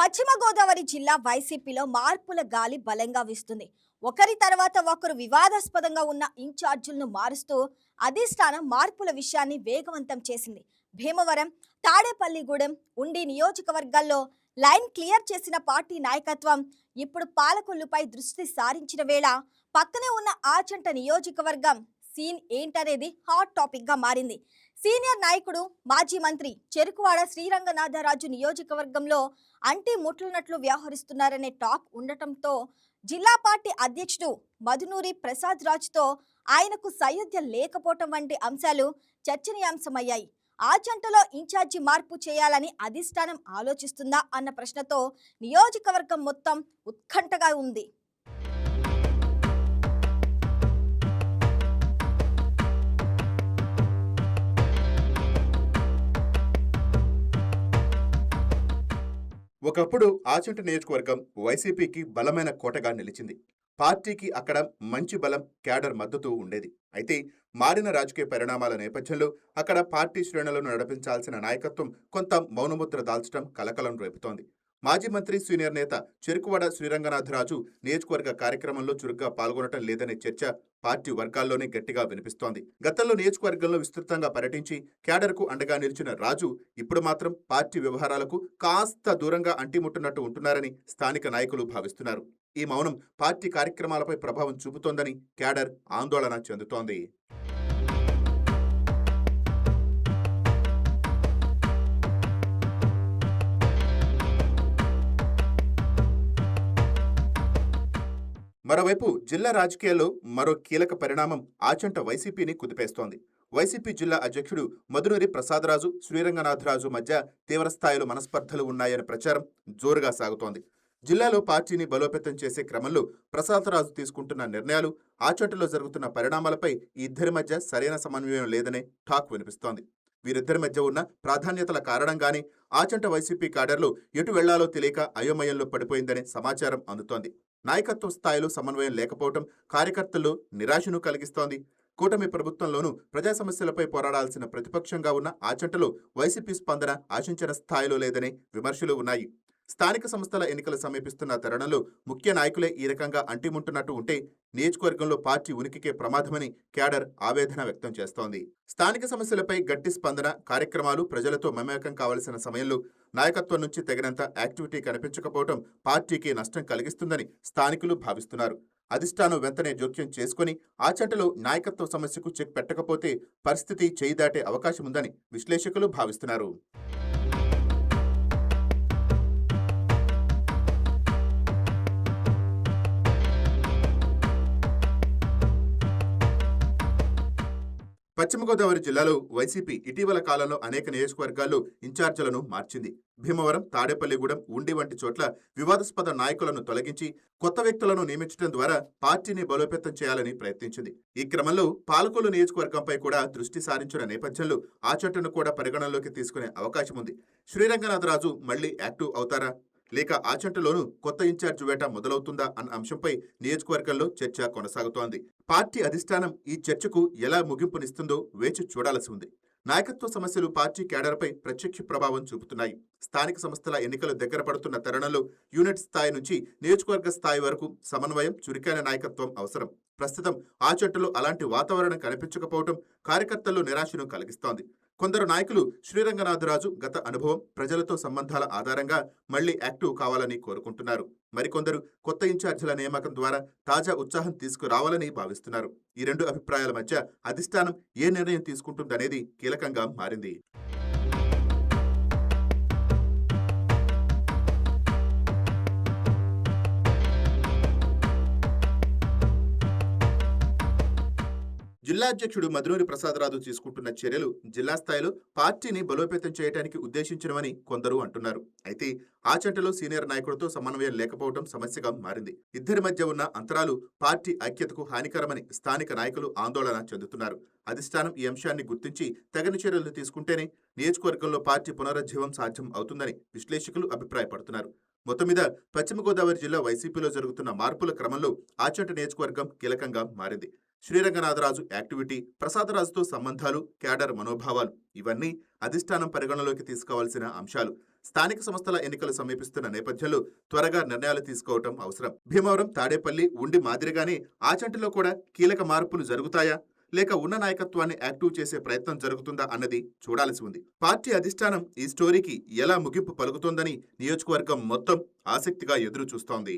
పశ్చిమ గోదావరి జిల్లా వైసీపీలో మార్పుల గాలి బలంగా వీస్తుంది. ఒకరి తర్వాత ఒకరు వివాదాస్పదంగా ఉన్న ఇన్ఛార్జీలను మారుస్తూ అధిష్టానం మార్పుల విషయాన్ని వేగవంతం చేసింది. భీమవరం, తాడేపల్లిగూడెం, ఉండి నియోజకవర్గాల్లో లైన్ క్లియర్ చేసిన పార్టీ నాయకత్వం ఇప్పుడు పాలకొల్లుపై దృష్టి సారించిన వేళ పక్కనే ఉన్న ఆచంట నియోజకవర్గం సీన్ ఏంటనేది హాట్ టాపిక్ గా మారింది. సీనియర్ నాయకుడు, మాజీ మంత్రి చెరుకువాడ శ్రీరంగనాథరాజు నియోజకవర్గంలో అంటి ముట్లునట్లు వ్యవహరిస్తున్నారనే టాక్ ఉండటంతో జిల్లా పార్టీ అధ్యక్షుడు మధునూరి ప్రసాద్ రాజ్తో ఆయనకు సయోధ్య లేకపోవటం వంటి అంశాలు చర్చనీయాంశమయ్యాయి. ఆ జంటలో ఇన్ఛార్జి మార్పు చేయాలని అధిష్టానం ఆలోచిస్తుందా అన్న ప్రశ్నతో నియోజకవర్గం మొత్తం ఉత్కంఠగా ఉంది. ఒకప్పుడు ఆచంట నియోజకవర్గం వైసీపీకి బలమైన కోటగా నిలిచింది. పార్టీకి అక్కడ మంచి బలం, క్యాడర్ మద్దతు ఉండేది. అయితే మారిన రాజకీయ పరిణామాల నేపథ్యంలో అక్కడ పార్టీ శ్రేణులను నడిపించాల్సిన నాయకత్వం కొంత మౌనముద్ర దాల్చడం కలకలం రేపుతోంది. మాజీ మంత్రి, సీనియర్ నేత చెరుకువాడ శ్రీరంగనాథరాజు నియోజకవర్గ కార్యక్రమంలో చురుగ్గా పాల్గొనటం లేదనే చర్చ పార్టీ వర్గాల్లోనే గట్టిగా వినిపిస్తోంది. గతంలో నియోజకవర్గంలో విస్తృతంగా పర్యటించి క్యాడర్కు అండగా నిలిచిన రాజు ఇప్పుడు మాత్రం పార్టీ వ్యవహారాలకు కాస్త దూరంగా అంటిముట్టున్నట్టు ఉంటున్నారని స్థానిక నాయకులు భావిస్తున్నారు. ఈ మౌనం పార్టీ కార్యక్రమాలపై ప్రభావం చూపుతోందని క్యాడర్ ఆందోళన చెందుతోంది. మరోవైపు జిల్లా రాజకీయాల్లో మరో కీలక పరిణామం ఆచంట వైసీపీని కుదిపేస్తోంది. వైసీపీ జిల్లా అధ్యక్షుడు మధునూరి ప్రసాదరాజు, శ్రీరంగనాథరాజు మధ్య తీవ్రస్థాయిలో మనస్పర్ధలు ఉన్నాయనే ప్రచారం జోరుగా సాగుతోంది. జిల్లాలో పార్టీని బలోపేతం చేసే క్రమంలో ప్రసాదరాజు తీసుకుంటున్న నిర్ణయాలు, ఆచంటలో జరుగుతున్న పరిణామాలపై ఈ ఇద్దరి మధ్య సరైన సమన్వయం లేదనే టాక్ వినిపిస్తోంది. వీరిద్దరి మధ్య ఉన్న ప్రాధాన్యతల కారణంగానే ఆచంట వైసీపీ క్యాడర్లు ఎటు వెళ్లాలో తెలియక అయోమయంలో పడిపోయిందనే సమాచారం అందుతోంది. నాయకత్వ స్థాయిలో సమన్వయం లేకపోవడం కార్యకర్తల్లో నిరాశను కలిగిస్తోంది. కూటమి ప్రభుత్వంలోనూ ప్రజా సమస్యలపై పోరాడాల్సిన ప్రతిపక్షంగా ఉన్న ఆచంటలో వైసీపీ స్పందన ఆశించిన స్థాయిలో లేదనే విమర్శలు ఉన్నాయి. స్థానిక సంస్థల ఎన్నికలు సమీపిస్తున్న తరుణంలో ముఖ్య నాయకులే ఈ రకంగా అంటిముంటున్నట్టు ఉంటే నియోజకవర్గంలో పార్టీ ఉనికికే ప్రమాదమని క్యాడర్ ఆవేదన వ్యక్తం చేస్తోంది. స్థానిక సమస్యలపై గట్టి స్పందన కార్యక్రమాలు ప్రజలతో మమేకం కావలసిన సమయంలో నాయకత్వం నుంచి తగినంత యాక్టివిటీ కనిపించకపోవడం పార్టీకి నష్టం కలిగిస్తుందని స్థానికులు భావిస్తున్నారు. అధిష్టానం వెంటనే జోక్యం చేసుకుని ఆచంటలో నాయకత్వ సమస్యకు చెక్ పెట్టకపోతే పరిస్థితి చేయి దాటే అవకాశం ఉందని విశ్లేషకులు భావిస్తున్నారు. పశ్చిమ గోదావరి జిల్లాలో వైసీపీ ఇటీవల కాలంలో అనేక నియోజకవర్గాల్లో ఇన్ఛార్జీలను మార్చింది. భీమవరం, తాడేపల్లిగూడెం, ఉండి వంటి చోట్ల వివాదాస్పద నాయకులను తొలగించి కొత్త వ్యక్తులను నియమించడం ద్వారా పార్టీని బలోపేతం చేయాలని ప్రయత్నించింది. ఈ క్రమంలో పాలకొల్లు నియోజకవర్గంపై కూడా దృష్టి సారించిన నేపథ్యంలో ఆచంటను కూడా పరిగణనలోకి తీసుకునే అవకాశం ఉంది. శ్రీరంగనాథరాజు మళ్లీ యాక్టివ్ అవుతారా, లేక ఆచంటలోనూ కొత్త ఇన్ఛార్జ్ వేట మొదలవుతుందా అన్న అంశంపై నియోజకవర్గంలో చర్చ కొనసాగుతోంది. పార్టీ అధిష్టానం ఈ చర్చకు ఎలా ముగింపునిస్తుందో వేచి చూడాల్సి ఉంది. నాయకత్వ సమస్యలు పార్టీ క్యాడర్పై ప్రత్యక్ష ప్రభావం చూపుతున్నాయి. స్థానిక సంస్థల ఎన్నికలు దగ్గర పడుతున్న తరుణంలో యూనిట్ స్థాయి నుంచి నియోజకవర్గ స్థాయి వరకు సమన్వయం, చురుకైన నాయకత్వం అవసరం. ప్రస్తుతం ఆచంటలో అలాంటి వాతావరణం కనిపించకపోవడం కార్యకర్తల్లో నిరాశను కలిగిస్తోంది. కొందరు నాయకులు శ్రీరంగనాథరాజు గత అనుభవం, ప్రజలతో సంబంధాల ఆధారంగా మళ్లీ యాక్టివ్ కావాలని కోరుకుంటున్నారు. మరికొందరు కొత్త ఇన్ఛార్జీల నియామకం ద్వారా తాజా ఉత్సాహం తీసుకురావాలని భావిస్తున్నారు. ఈ రెండు అభిప్రాయాల మధ్య అధిష్టానం ఏ నిర్ణయం తీసుకుంటుందనేది కీలకంగా మారింది. జిల్లా అధ్యక్షుడు మధునూరి ప్రసాదరాజు తీసుకుంటున్న చర్యలు జిల్లా స్థాయిలో పార్టీని బలోపేతం చేయడానికి ఉద్దేశించినవని కొందరు అంటున్నారు. అయితే ఆచంటలో సీనియర్ నాయకుడితో సమన్వయం లేకపోవడం సమస్యగా మారింది. ఇద్దరి మధ్య ఉన్న అంతరాలు పార్టీ ఐక్యతకు హానికరమని స్థానిక నాయకులు ఆందోళన చెందుతున్నారు. అధిష్టానం ఈ అంశాన్ని గుర్తించి తగిన చర్యలు తీసుకుంటేనే నియోజకవర్గంలో పార్టీ పునరుజ్జీవం సాధ్యం అవుతుందని విశ్లేషకులు అభిప్రాయపడుతున్నారు. మొత్తం మీద పశ్చిమ గోదావరి జిల్లా వైసీపీలో జరుగుతున్న మార్పుల క్రమంలో ఆచంట నియోజకవర్గం కీలకంగా మారింది. శ్రీరంగనాథరాజు యాక్టివిటీ, ప్రసాదరాజుతో సంబంధాలు, క్యాడర్ మనోభావాలు ఇవన్నీ అధిష్టానం పరిగణలోకి తీసుకోవాల్సిన అంశాలు. స్థానిక సంస్థల ఎన్నికలు సమీపిస్తున్న నేపథ్యంలో త్వరగా నిర్ణయాలు తీసుకోవటం అవసరం. భీమవరం, తాడేపల్లి, ఉండి మాదిరిగానే ఆచంటలో కూడా కీలక మార్పులు జరుగుతాయా, లేక ఉన్న నాయకత్వాన్ని యాక్టివ్ చేసే ప్రయత్నం జరుగుతుందా అన్నది చూడాల్సి ఉంది. పార్టీ అధిష్టానం ఈ స్టోరీకి ఎలా ముగింపు పలుకుతోందని నియోజకవర్గం మొత్తం ఆసక్తిగా ఎదురు చూస్తోంది.